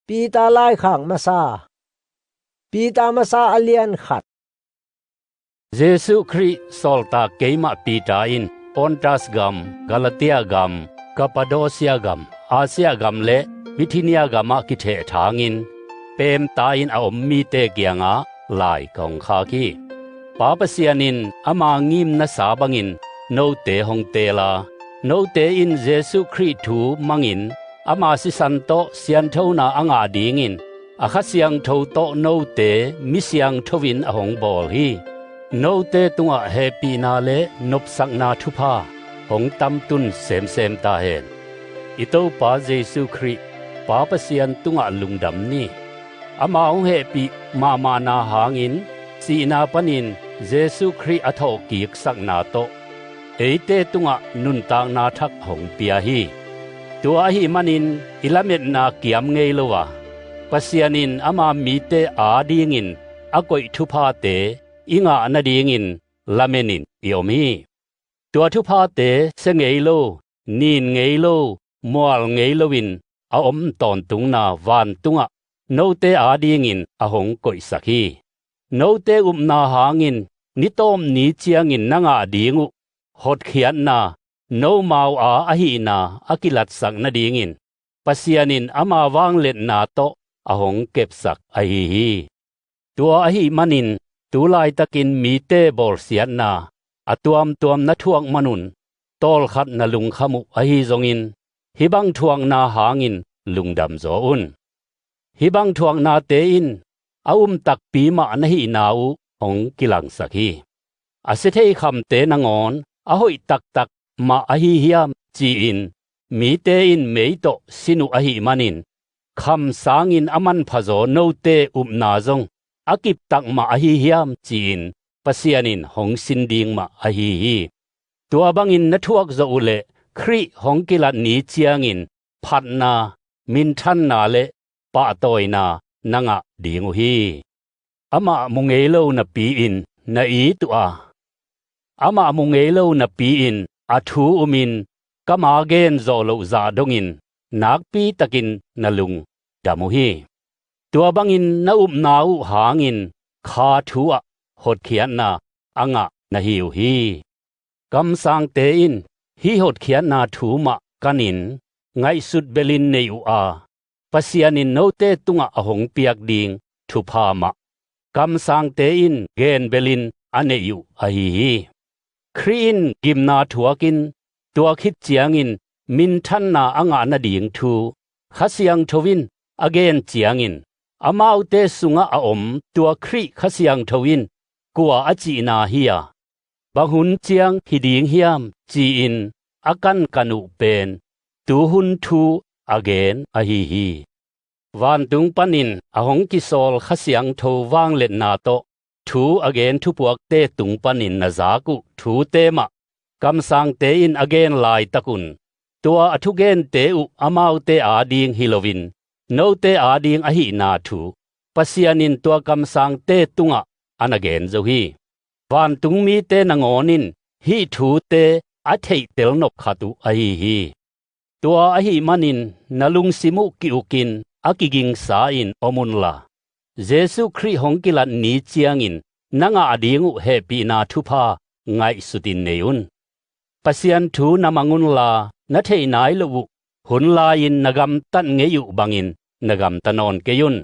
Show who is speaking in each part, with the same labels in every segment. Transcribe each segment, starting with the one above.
Speaker 1: ปีตาลายข้างมาซาปีตามาซาอเลียนขัด
Speaker 2: เยซูคริสต์สอลตาเกมาปีตาอินปอนตัสกัมกาลาเตียกัมกาปาโดเซียกัมอาเซียกัมและบิธิเนียกัมกิเททางินเปมตาอินอาอมมีเตเกียงาลายกองคากีปาปเสียนินอามางิมนาสาบังินโนเตหงเตลาโนเตอินเยซูคริสต์ทูมังินอามาสิสันโตเซียนเทนาอังอาดีงินอาคาเสียงโทโตโนเตมิเสียงทวินอหงบอลฮีโนเตตุงะเฮปีนาเลนบสักนาทุพาหงตำตุนเสมตาเฮนอิโตปาเยซูคริสต์ปาปเสียนตุงะลุงดำนี้อามาหงเฮปีมานาหางินสีนาปนินเยซูคริสต์อโทกีกสักนาโตเอเตตุงะนุนตางนาทักหงเปียฮีตัวหิมันินอิลาเมตนาเกียมเงลวะปเสียนินอามามีเตอาดีงินอากอยทุพาเตอิงานาดีงินลาเมนินยอมีตัวทุพาเตเสงเอโลนีนเงโลมัวลเงโลวินอาอมตอนตุงนาวานตุงะโนเตอาดีงินอหงกอยสักฮีโนเตอุมนาหางินนิตอมนีเจียงินนางาดีงุหดเขียนนาโนมาวอาอหินาอกิลัดสักนาดีงินปเสียนินอามาวางเล็ดนาโตอหงเก็บสักอหิฮีตัวอหิมันินตูลายตะกินมีเตบอลเสียนาอตวมนะทวงมนุนตอลขัดนลุงขมุอหิจงินหิบังทวงนาหางินลุงดำโจอุนหิบังทวงนาเตอินอาตักปีมานะหินาวหงกิลังสักฮีอาเสเทคำเตนงอนอหอยตักมาอหิเฮียมจีอินมีเตอินเมยโตสินุอหิมันินคำสางินอมันพะโจโนเตนาจงอากิบตักมาอหิเฮียมจีนปเสียนินหงสินดิงมาอหิฮีตัวบังอินนทวกโจอุเลคริหงกิลัดนีเจียงินพัดนามินทันนาเลปะตอยนานางะดิงุฮีอามามุงเอโลนะปีอินนะอีตัวอามามุงเอโลนะปีอินอาทูอุมินกะมาเกนโจโลซาดงอินนักปีตะกินนะลุงดามุฮีตัวบังอินนะอุมนาอุหางินคาทูอะหดเขียนนาอังะนะหิวฮีกำสังเตอินฮีหดเขียนนาทูมะกันินไงสุดเบลินเนอุอาปเสียนินโนเตตุงะอหงเปียกดิงทุพามะกำสังเตอินเกนเบลินอเนยุอหิฮีครีนกิมนาทัวกินตัวคิดเจียงินมินทันนาอังะนาดิงทูขะเสียงทวินอเกนเจียงินอามาอุเตสุงะอมตัวครีขะเสียงทวินกัวอจีนาเฮียบังหุนเจียงหิดิงเฮียมจีอินอากันกันุเป็นตูหุนทูอเกนอหิฮีวานตุงปนินอหงกิโซลขะเสียงโทวางเล็ดนาโตทูอเกนทุปวกเตตุงปนินนาซากุทูเตมะกำสังเตอินอเกนลายตะกุนตัวอทุเกนเตอุอามาอุเตอาดิงฮิโลวินโนเตอาดิงอหินาทูปเสียนินตัวกำสังเตตุงะอนาเกนโจฮีวานตุงมีเตนงอนินฮิทูเตอเทเตลนบคาตุอหิฮีตัวอหิมันินนลุงสิมุกิอุกินอากิกิงสาอินอมุนลาเยซูคริสต์หงกิลัดนีเจียงินนางอาดิงุเฮปีนาทุพาไงสุตินเนยุนปเสียนทูนามังุนลานะเทนายลวุหุนลายินนกำตันเงยุบังอินนกำตนอนเกยุน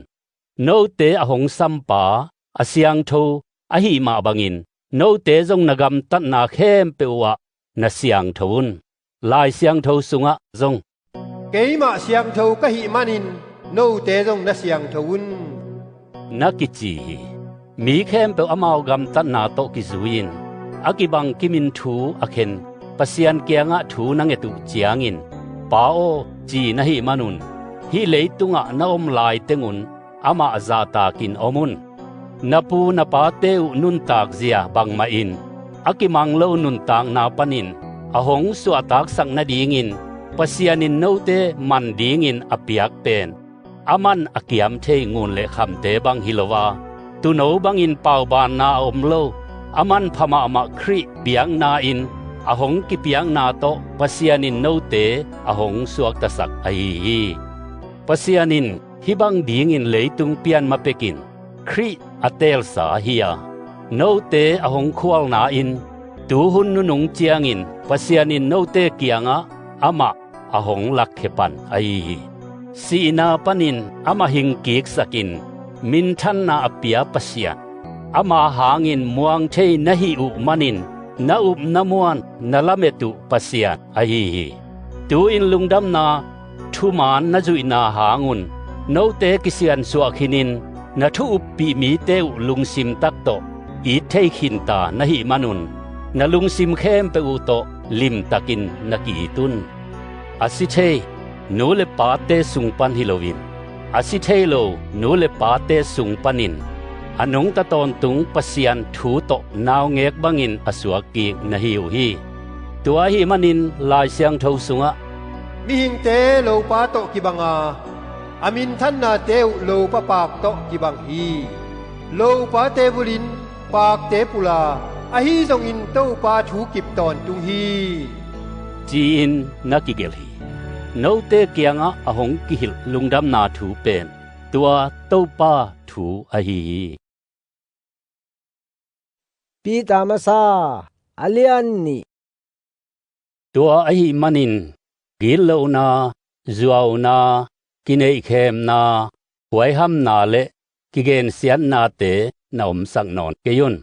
Speaker 2: โนเตอหงสัมปาอาเสียงโทอหิมาบังอินโนเตจงนกำตันนาเข้มเปวะนะเสียงโทนลายเสียงโทสุงะจง
Speaker 1: เกยมาเสียงโทกะหิมันินโนเตจงนะเสียงโทน
Speaker 2: นักจีมีเข้มเปอามาวกำตันนาโตกิจุยินอากิบังกิมินทูอาเคนปเสียนเกียงะทูนังเอตุเจียงินปาโอจีนะหิมานุนฮิเลตุงะนาอมลายเตงุนอามาอาซาตากินอมุนนาปูนาปาเตอุนุนตากเจียบังมาอินอากิมังโลนุนตางนาปนินอหงสุอตากสังนาดีงินปเสียนินโนเตมันดีงินอเปียกเป็นอามันอเกียมเทงูนเลคำเตบังฮิโลวาตุโนบังอินเป่าบานนาอมโลอามันพมามาคริเปียงนาอินอหงกิเปียงนาโตปเสียนินโนเตอหงสวกตะสักอหิฮีปเสียนิน hi bang ding in leitung pian ma pekin khri atel sa hiya no te ahong khwal na in tu hun nu nung chiang in pasian in no te kianga ama ahong lak khepan ai sina panin ama hing kik sakin min than na apia pasian ama hangin muang thei nahi u manin na up namuan nalametu pasian ai tu in lungdam na thuman na juina hangun no te kisian suakhinin na thu up pi mi teu lungsim takto i thei khinta nahi manun na lungsim khem pe u to lim takin naki tun asithei no le pa te sungpan hilowin asithei lo no le pa te sungpanin anung ta ton tung pasian thu to naw ngek bangin asuaki na hiu hi tua hi manin lai siang tho sunga
Speaker 1: mi hing te lo pa to kibanga amin than na teu lo pa pak to kibang hi lo pa te bulin pak te pula a hi jong in to pa thu kip ton tung hi
Speaker 2: jin nakigel hi no te kianga ahong kihil lungdam na thu pen tua to pa thu a hi
Speaker 3: pi tamasa alian ni
Speaker 2: tua a hi manin gilo na zuaw na kinei khem na huai ham na le kigen sian na te naum sang non keyun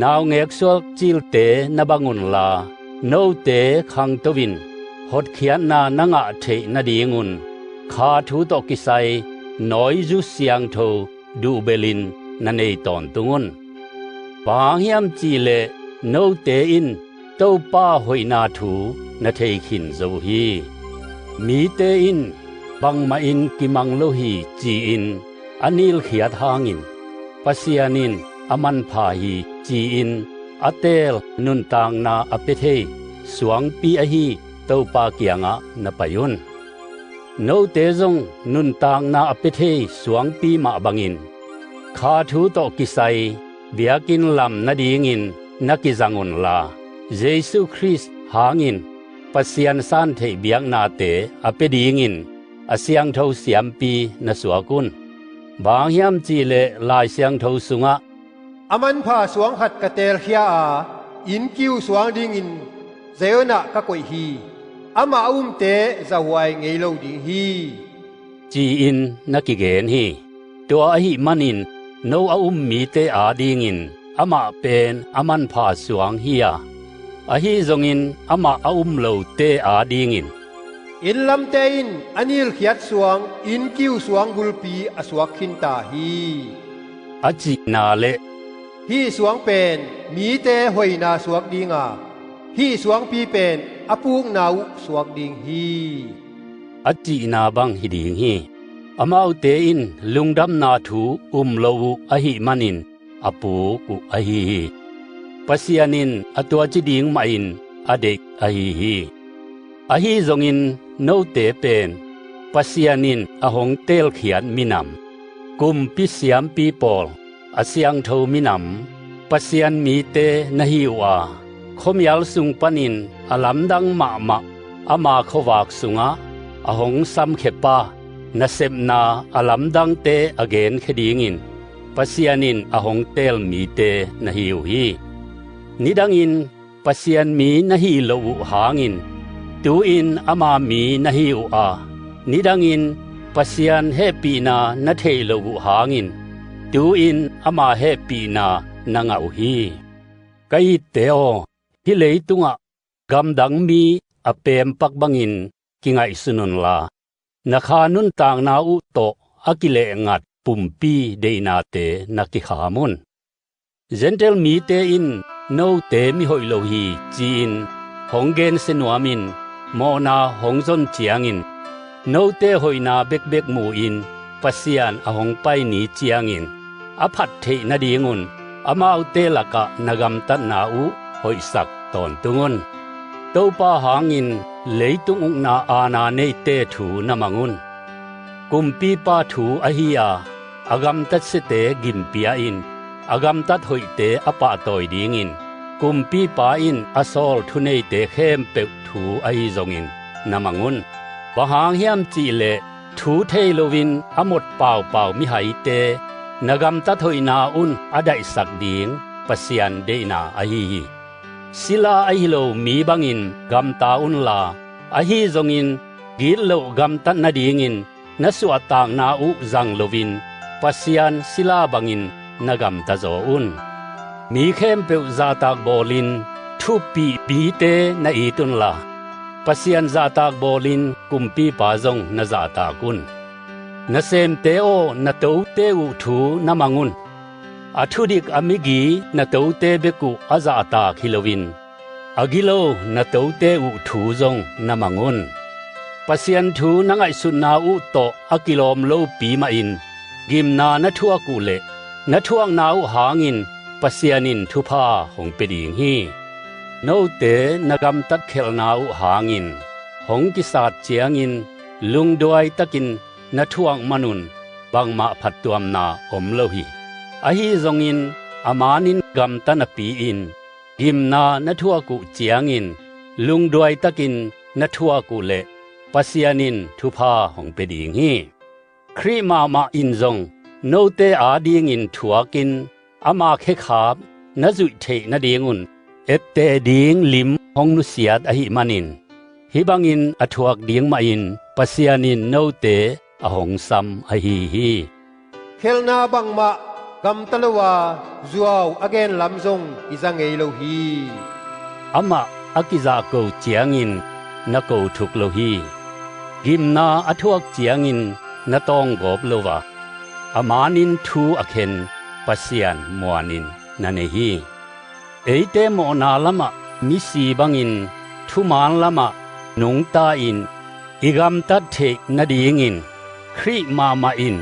Speaker 2: naw ngek sol chil te nabangun la no te khang towin hot khian na nanga the na dingun kha thu to kisai noi ju siang tho du belin na nei ton tungun pa hiam chi le no te in to pa hoina thu na thei khin zo hi mi te in bang ma in kimang lo hi chi in anil khiat hangin pasianin aman pha hi chi in atel nun tang na apethe suang pi a hi to pa kianga na payun no te jong nun tang na apethe suang pi ma bangin kha thu to kisai biakin lam na dingin nakizangun la jesu christ hangin pasian san thei biak na te apedingin asiang tho siam pi na suakun bang hiam chi le lai siang tho sunga
Speaker 1: aman pha suang hat ka tel khia a in kiu suang ding in zeona ka koi hi ama te zawai ngei lo ding hi
Speaker 2: chi in nakigen hi to a hi manin no mi te a ding in ama pen aman pha suang hiya a hi zongin ama lo te a ding in
Speaker 1: in lam te in anil khiat suang in kiu suang gulpi aswak khinta hi
Speaker 2: achi na le
Speaker 1: hi suang pen mi te hoina suak dinga hi suang pi pen apuk nau suak ding hi
Speaker 2: achi na bang hi ding hi amau te in lungdam na thu lo a hi manin apu ku a hi pasianin atwa chi ding ma in adek a hi a hi zongin no te pen pasianin ahong tel khian minam kum pi siam pi pol asiang tho minam pasian mi te nahi wa khomyal sung panin alam dang ma ama khowak sunga ahong sam khepa nasepna alam dang te again khedingin pasianin ahong tel mi te nahi hi nidangin pasian mi nahi lo hangin tu in ama mi nahi a nidangin pasian happy na na thei lo hangin tu in ama happy na nanga hi kai teo hi leitunga gamdang mi apem pak bangin kingai sunun la nakha nun tang na u to akile ngat pumpi deina te naki khamun gentle mi te in no te mi hoi lo hi chin honggen senuamin mona hongzon chiangin no te hoina bek mu in pasian ahong pai ni chiangin aphat thei na dingun amau te laka nagam tat na u hoi sak ton tungun topa hangin leitung na ana nei te thu namangun kumpi pa thu ahia agam tat se te gimpia in agam tat hoi te apa toy dingin kumpi pa in asol thunei te khem pe thu ai zongin namangun bahang hiam chi le ทูเทโลวินอหมดเป่ามิไหเตนกำตะถอยนาอุนอได้สักดิงปะเสียนเดนาอหีศิลาอหิโลมีบังอินกำตาอุนลาอหีจงอินกิลโลกำตันนาดิงินนสวตางนาอุจังโลวินปะเสียนศิลาบังอินนกำตะโจอุนมีเข้มเปวซาตากโบลินทุปีปีเตนาอีตุนลาปะเสียนซาตากโบลินกุมปีปาจงนซาตากุนนเซมเตโอนโตเตอุทูนมังุนอทุดิกอมิกีนโตเตเบกุอาซาตาคิโลวินอกิโลนโตเตอุทูจงนมังุนปะเสียนทูนังไอสุนาอุโตอกิโลมโลปีมาอินกิมนานทัวกุเลนทวงนาวหางินปะเสียนินทุพาหงเปดิงฮีโนเตนกำตัดเคลนาวหางินหงกิสาดเจียงินลุงดวยตะกินนทวงมนุนบังมาผัดตวมนาอมโลหิอหิจงอินอามานินกำตันปีอินกิมนานทวกุเจียงินลุงดวยตะกินนทวกุเลปะเสียนินทุพาหงเปดิงฮีครีมาอินจงโนเตอาดีงินทัวกินอามาเคขาบนจุเทนดีงุนเอเตดีงลิมหงนุเสียดอหิมานินฮิบังอินอทวกดีงมาอินปะเสียนินโนเตอหงซัมอหิฮี
Speaker 1: เคลนาบังมะกำตะลวาจัวอเกนลำจงอิจังเอโลฮี
Speaker 2: อามาอากิซาโกเจียงินนโกทุกโลฮีกิมนาอทวกเจียงินนตองกบโลวาอามานินทูอเคนปะเสียนมัวนินนันเอฮีเอเตโมนาลมะมิสีบังอินทุมานลมะนุงตาอินอิกัมตัดเทนดีงินครีมาอิน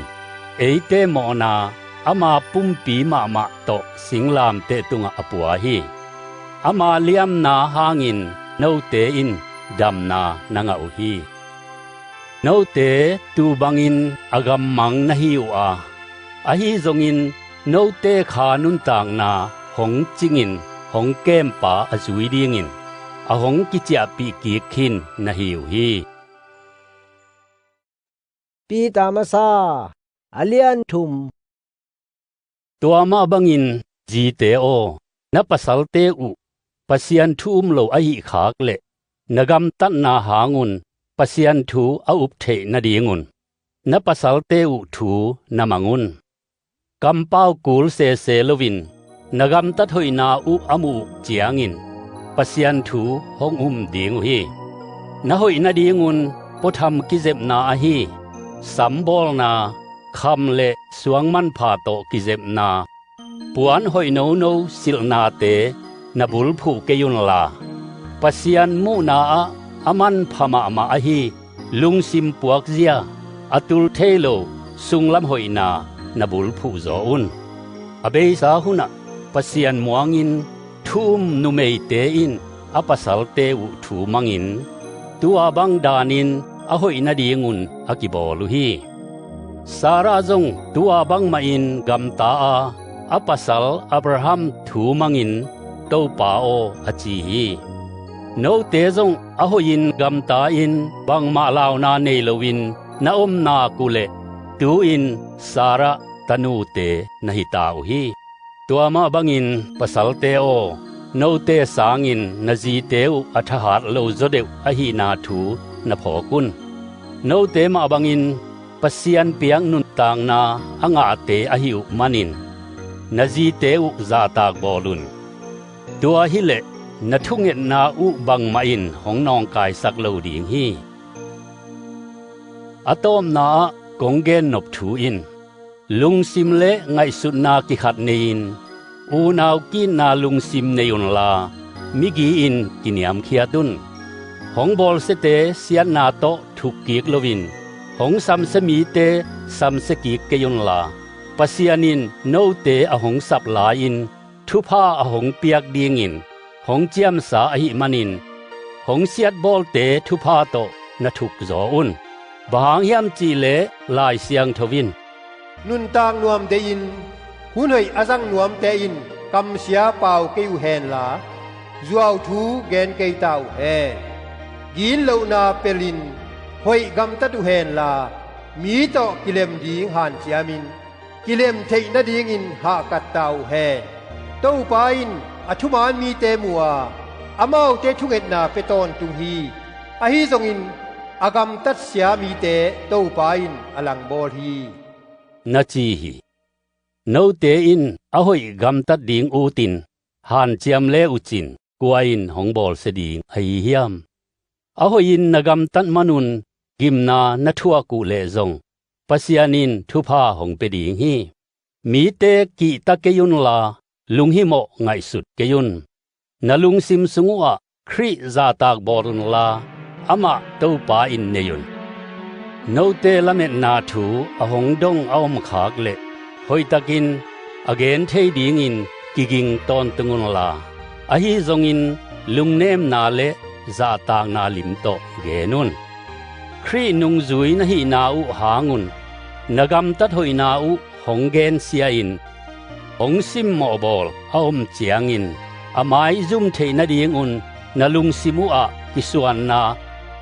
Speaker 2: เอเตโมนาอามาปุมปีมาโตสิงลามเตตุงอปัวฮีอามาเลียมนาหางินโนเตอินดัมนานังอุฮีโนเตตูบังอินอกัมมังนหิวอาอหิจงอินโนเตขานุนตางนาหงจิงินหงแก้มป่าอจุยดีงินอหงกิจาปีกีคินนหิวฮี
Speaker 3: ปีตามซาอเลียนทุม
Speaker 2: ตัวมาบังอินจีเตโอนปัสลเตอุปะเสียนทุมโลอหิขากเลนกำตันนาหางุนปะเสียนทูออุปเทนดีงุนนปัสลเตอุทูนมังุนกำเป้ากูลเซลวินนกำตัดหอยนาอุอมูเจียงินปะเสียนทูหงดีงุฮีนหอยนาดีงุนปทำกิเจ็บนาอหีสัมบอลนาคำเลสวงมันพาโตกิเจ็บนาปวนหอยโนสิลนาเตนบุลผูเกยุนลาปะเสียนมูนาอามันพมาอหีลุงซิมปวกเจียอตุลเทโลสุงลำหอยนานบุลผูโจอุนอเบสาหุนะปะเสียนมวงินทุมนุเมเตอินอปัสลเตอุทูมังอินตัวบังดานินอหอยนาดีงุนอกิบอลุฮีสาราจงตัวบังมาอินกัมตาอปัสลอับราฮัมทูมังอินโตปาโออจีฮีโนเตจงอหยินกัมตาอินบังมาลาวนาเนลวินนาอมนากุเลตูอินสาระตนูเตนหิตาอุฮีตัวมาบังอินปัสลเตโอโนเตสางินนจีเตวอัฐหาโลโจเดวอหินาทูนพอกุนโนเตมาบังอินปะเสียนเปียงนุนตางนาอังอาเตอหิวมันินนจีเตวซาตากบอลุนตัวหิเลนทุงเงนาอุบังมาอินหงนองกายสักโลดีงฮีอะตอมนากงเกนนบทูอินลุงซิมเลไงสุนากิขัดเนยินอูนาวกินนาลุงซิมเนยุนลามิกีอินกินยามเขียตุนหงบอลเสเตเสียนาโตทุกกีกโลวินหงซัมสมีเตซัมสกีกเกยุนลาปะเสียนินโนเตอหงสับลาอินทุพาอหงเปียกดีงินหงเจียมสาอหิมันินหงเสียดบอลเตทุพาโตนทุกโจอุนบางยามจีเลลายเสียงทวิน
Speaker 1: นุนตางนวมเตอินหุนหอยอาซังนวมเตอินกำเสียเป่าเกยแหนลาจัวทูแกนเกยตาวแหกินเลวนาเปลินหอยกำตัดแหนลา มีโตกิเลมดีงหานเจียมินกิเลมเทนดีงินหากัดเตาแฮเต้าปาอินอธุมานมีเตมัวอามาเตทุเงตนาเปตอนตุงฮีอะฮีซงอินอากำตัดเสียมีเตเต้าปาอินอลังบอลฮี
Speaker 2: นาจีฮีโนเตอินอะหอยกำตัดดิงอูตินหานเจียมเลอุจินกวอินหงบอลเสดิงไอเฮียมอะหอยินนกำตัดมนุนกิมนาณทัวกุเลซงปัสยานินทุพาหงเปดิงฮีมีเตกิตะเกยุนลาลุงฮิโมไงสุดเกยุนนลุงซิมสุงวะคริซาตากบอรุนลาอามาเต้าปาอินเนยุนโนเตละเมนาทูอหงดงเอามขากเลหอยตะกินอเกนเทดิงอินกิกิงตอนตงุนลาอะฮีซงอินลุงเนมนาเลซาตากนาลิมโตเกนุนครีนุงซุยนะฮีนาอุหางุนนกำตัดหอยนาอุหงเกนเสียอินหงซิมโมบอลอาอมเจียงอินอามายซุมเทนดีงอุนนลุงซิมุอะกิสวนนา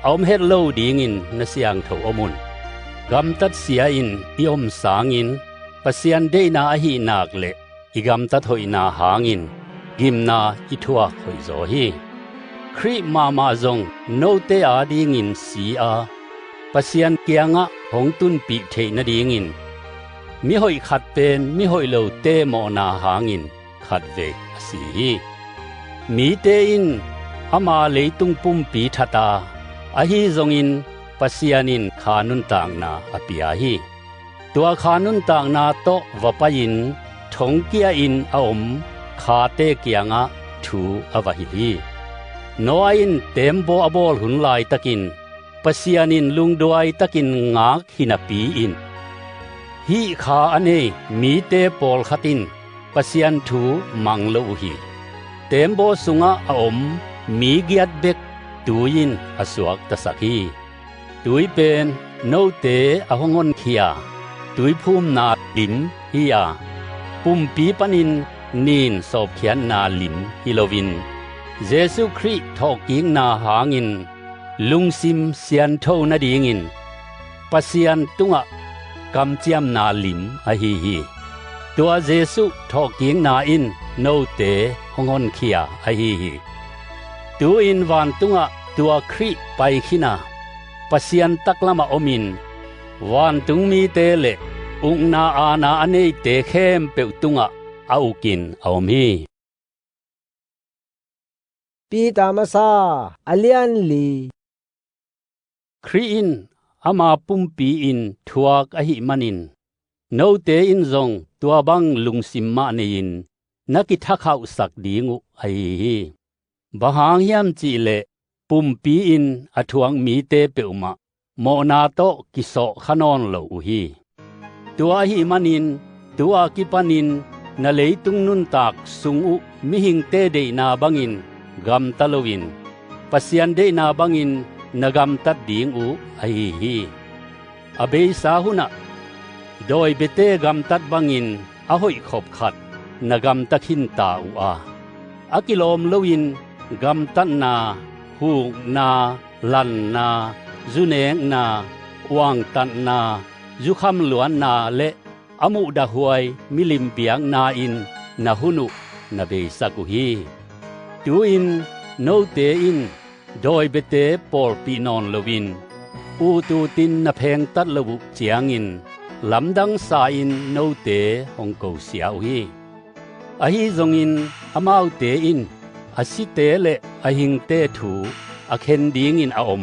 Speaker 2: อาอมเฮดโลดีงินนเสียงโถอมุนกำตัดเสียอินอิอมสางอินปะเสียนเดนาฮีนากเลอิกำตัดหอยนาหางอินกิมนาอิทัวหอยโซฮีครีมามาซงโนเตอาดีงินสีอาปะเสียนเกียงะหงตุนปีเทนดีงินมิหอยขัดเป็นมิหอยโลเตโมนาหางินขัดเวสีมีเตอินอามาเลยตุงปุ่มปีทัตาอะฮีซงอินปัสยานินขานุนต่างนาอปิอาฮีตัวขานุนต่างนาโตวปะยินทงเกียอินอาอมขาเตเกียงะทูอวะฮิลีโนอินเต็มโบอบอลหุนลายตะกินปัสยานินลุงดวยตะกินงากหินาปีอินฮีขาอเนมีเตปอลขัตินปัสยันทูมังโลฮีเต็มโบสุงะอาอมมีเกียดเบกตูยินอสวกตะสักฮีตุยเป็นโนเตอหงอนเคียตุยภูมินาลิมฮียาปุ่มปีปนินนีนสอบเขียนนาลิมฮิโลวินเยซูคริสต์ทอกกิงนาหางินลุงซิมเซียนโทนาดีงินปัสยันตุงะกำเจียมนาลิมอะฮีฮีตัวเยซูทอกกิงนาอินโนเตหงอนเคียอะฮีฮีตูอินวันตุงะตัวคริไปขินาปัสยันตักละมาอมินวันตุงมีเตเลอุงนาอานาอเนเตเข้มเปตุงะเอากินเอามี
Speaker 3: ปีตามซาอเลียนลี
Speaker 2: ครีอินอามาปุ่มปีอินทวกอหิมันินโนเตอินซงตัวบังลุงสิมมาเนยินนักิทักเขาสักดีงุไอฮีบะหางยามจีเลปุ่มปีอินอทวงมีเตเปอุมาโมนาโตกิโสขนอนโลอุฮีตัวอหิมันินตัวกิปานินนาเลตุงนุนตากสุงอุมิหิงเตเดนาบังอินกัมตะโลวินปัสยันเดนาบังอินนกำตัดดิงอูไอฮีอเบสาหุนะโดยเบเตกำตัดบังอินอหอยขบขัดนกำตักินตาอูอาอกิโลมลวินกำตัดนาหูนาลันนาจุเนงนาวางตันนาจุคำหลวนนาและอมุดาหวยมิลิมเปียงนาอินนาหุนุนาเบสักุฮีตูอินโนเตอินโดยเบเตปอลปีนอนลวินอูตูตินนเพงตัดลบุเจียงอินลำดังสาอินโนเตฮงโกเสียวฮีอฮีซงอินอมาวเตอินอสิเตเลอหิงเตถูอเคนดิงอินออม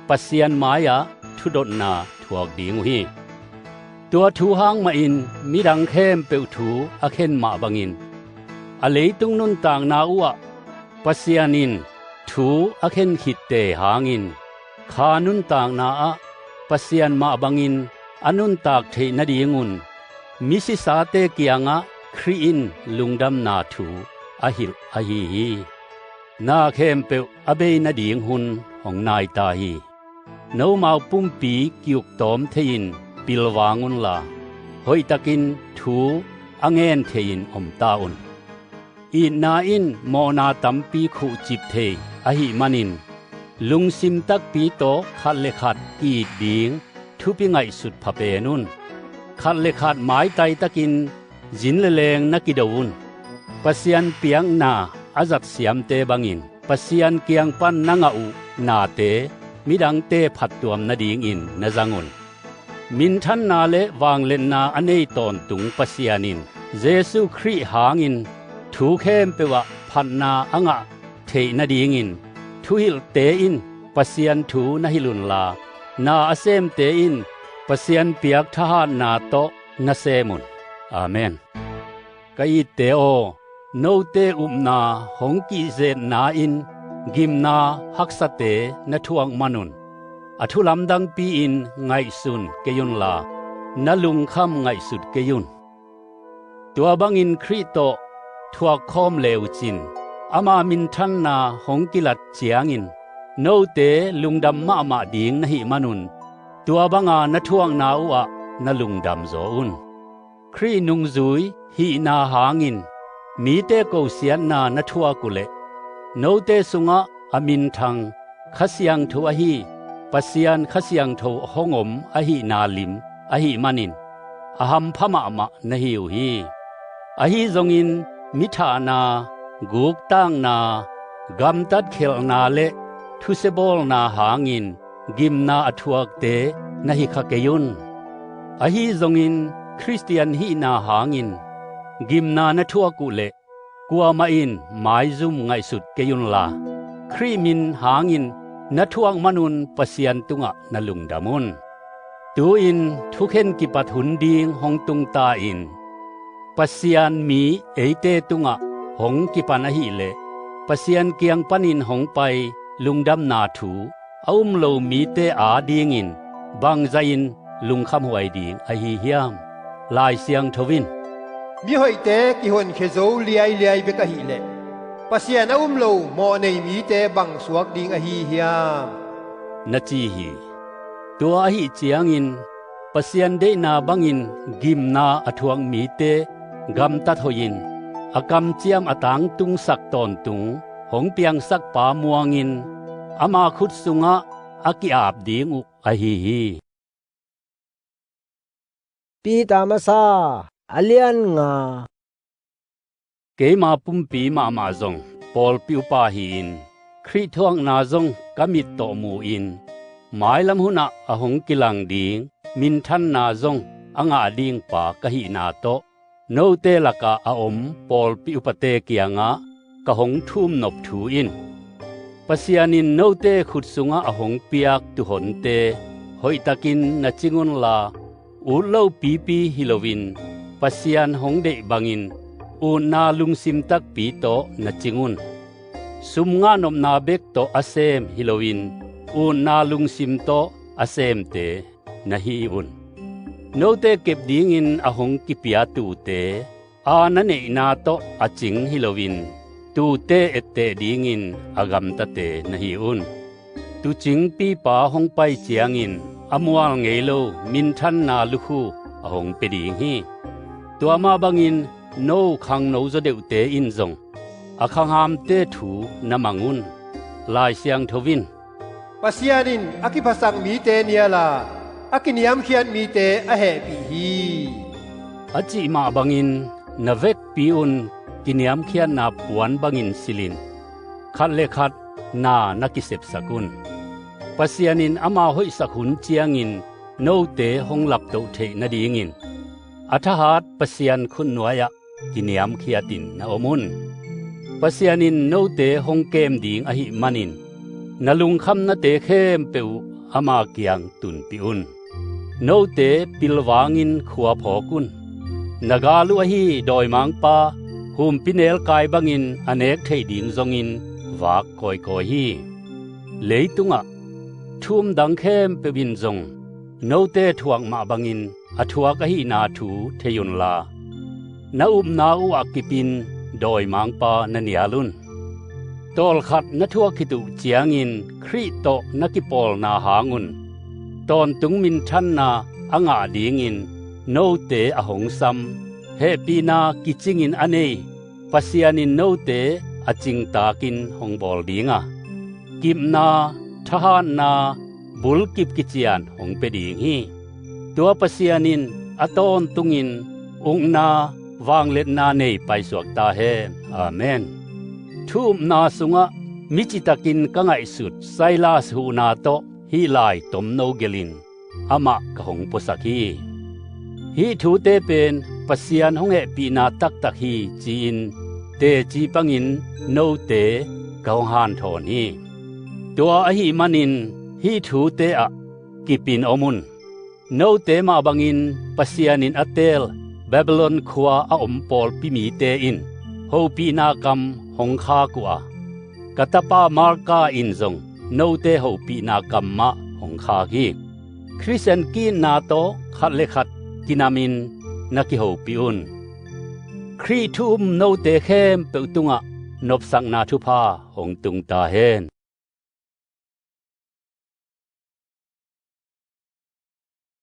Speaker 2: ปัสยันมายาทุดนาทวกดิงฮีตัวทูหางมาอินมีดังเข้มเปิวถูอเคนมาบังอินอเลตุงนุนต่างนาอุะปัสยันินทูอเคนขิดเตหางินขานุนต่างนาอะปัสยันมาบังอินอนุนตากเทนดีงุนมิสิสาเตเกียงะครีอินลุงดำนาทูอหิลอหีฮีนาเข้มเปิวอเบนดีงหุนของนายตาฮีโนมาปุ่มปีกิวกตอมเทยินปิลวางุนลาหอยตะกินทูอเงนเทยินอมตาอุนอีนาอินโมนาตัมปีขุจิบเทอหิมันินลุงซิมตักปีโตขัดเลขัดกีดดิงท ทุปิไงสุดพะเปนุนขัดเลขาดหมายไตตะกินจินเลงนักกิดวุนปัสยันเปียงนาอาจัดเสียมเตบังอินปัสยันเกียงปันนางอูนาเตมิดังเตผัดตวมนาดิงอินนาจังุนมินทันนาเลวางเลนนาอเนยตอนตุงปัสยันินเยซูคริหางอินถูเข้มเปวะพันนาอ่างะเทนาดิงอินทุหิลเตอินปัสยันถูนาหิลุนลานาอเซมเตอินปัสยันเปียกทหารนาโตนาเซมุนอาเมนกะอีเตโอโนเตอุมนาหงกิเซนาอินกิมนาฮักสเตนทวงมนุนอทุลัมดังปีอินไงสุนเกยุนลานลุงคำไงสุดเกยุนตัวบังอินคริโตทวกคอมเลวจินอามามินทันนาหงกิลัดเจียงอินโนเตลุงดำมามาดิงนหิมนุนตัวบังานทวงนาอุอะนลุงดำโซอุนครีนุงซุยหีนาหางินมีเตโกเสียนนานทวกุเลโนเตสุงะอามินทังขะเสียงทวหีปัสยันขะเสียงทวหงอมอหินาลิมอหิมันินอหัมพมะมะนหิวหีอหิจงอินมิทานากุกตังนากัมตัดเขลนาเลทุเซบอลนาหางินกิมนาอทวกเตนหิขะเกยุนอหิจงอินคริสเตียนหีนาหางินกิมนานทวกุเลกัวมาอินหมายซุมไงสุดเกยุนลาครีมินหางินนทวงมนุนปะเสียนตุงะนลุงดามุนตูอินทุกเห็นกิปัดหุนดิงหงตุงตาอินปะเสียนมีเอเตตุงะหงกิปันอหิเลปะเสียนเกียงปันินหงไปลุงดำนาถูอุมโลมีเตอาดิงอินบางใจอินลุงคำหวยดิงอหิเฮียมลายเสียงทวิน
Speaker 1: มีหอยเตกิหนเคโซเลียเลียเบกะหิเลปัสยานะโลหมอในมีเตบังสวกดิงอหิเฮียม
Speaker 2: นาจีฮีตัวอหิเจียงอินปัสยันเดนาบังอินกิมนาอทวงมีเตกัมตัดหยินอากำเจียมอตังตุงสักตอนตุงหงเปียงสักปามัวงินอามาขุดสุงะอากิอาบดิงอุอหิฮี
Speaker 3: ปีตามซาอเลียนงา
Speaker 2: เกมาปุมปีมาจงปอลปิวปาหินคริทวงนาจงกามิตโตมูอินหมายลำหุนะอหงกิลังดิงมินทันนาจงอ่างอาดิงปากะหินาโตโนเตลกะอาอมปอลปิวปเตเกียงะกะหงทุมนบถูอินปัสยานินโนเตขุดสุงะอหงเปียกตุหนเตหอยตะกินนะจิงุนลาอูเลาปีฮิโลวินปัสยันหงเดบังอินอูนาลุงซิมตักปีโตนะจิงุนสุมงานอมนาเบกโตอาเซมฮิโลวินอูนาลุงซิมโตอาเซมเตนะฮีอุนโนเตเก็บดิงอินอหงกิปิยาตูเตอานันเอนาโตอาจิงฮิโลวินตูเตเอเตดิงอินอากำตะเตนะฮีอุนตูจิงปีปาหงไปเจียงอินอมัวเงโลมินทันนาลุคูอหงเปดิงฮีตัวมาบังอินโนคังโนจะเดวเตอินจงอาคังหามเตถูนามังอุนลายเสียงทวิน
Speaker 1: ปัสยานินอากิภาษังมีเตเนียลาอากินิยมเขียนมีเตอเฮปีฮี
Speaker 2: อจิมาบังอินนเวกปีอุนกินิยมเขียนนาปวนบังอินสิลินขัดเลขัดนานักิเสบสกุลปัสยานินอามาหอยสักหุนเจียงอินโนเตหงหลับโตเทนดีงินอัทหาดปัสยันคุณนวยะกินิยมเขียตินนาอมุนปัสยานินโนเตหงเกมดิงอหิมันินนลุงคำนาเตเข้มเปวอามาเกียงตุนปิอุนโนเตปิลวางินขัวพอกุนนากาลุอหิดอยมังปาหุมปิเนลกายบังอินอเนกเทดิงจงอินวากคอยฮีเลตุงะทุมดังเข้มเปบินจงโนเตทวงมาบังอินอทวกะหินาถูเทยุนลานาอุมนาอุอักกิปินดอยมังปานเนียลุนตอลขัดนทวกิตุเจียงอินคริโตนักิปอลนาหางุนตอนตุงมินทันนาอ่างอาดิงอินโนเตอหงซัมเฮปีนากิจิงอินอเนปัสยานินโนเตอจิงตากินหงบอลดิงะกิมนาทหารนาบุลกิบกิจยานหงเปดิงฮี ตัวปะเสียนินอตอนตุงินองนาวางเล็ดนาเนไปสวกตาเฮอาเมนทุมนาสุงะมิจิตากินกังไอสุดไซลาสหูนาโตฮีลายตมโนเกลินอามะกะหงปุสักฮีฮีทูเตเป็นปะเสียนหงเอปีนาตักตักฮีจีนเตจีปังินโนเตกาวหานโทนีตัวอหิมันินฮีทูเตอะกิปินอมุนโนเตมาบังินปะเสียนินอเตลบาบิลอนคัวอาอมปอลปิมีเตอินโฮปีนากัมหงคากัวกะตะปามาร์กาอินซงโนเตโฮปีนากัมมะหงคากีคริสเซนกีนาโตขัดเลขัดกินามินนักกิโฮปิอุนครีทุมโนเตเข้มเปตุงะนบสังนาทุพาหงตุงตาเฮน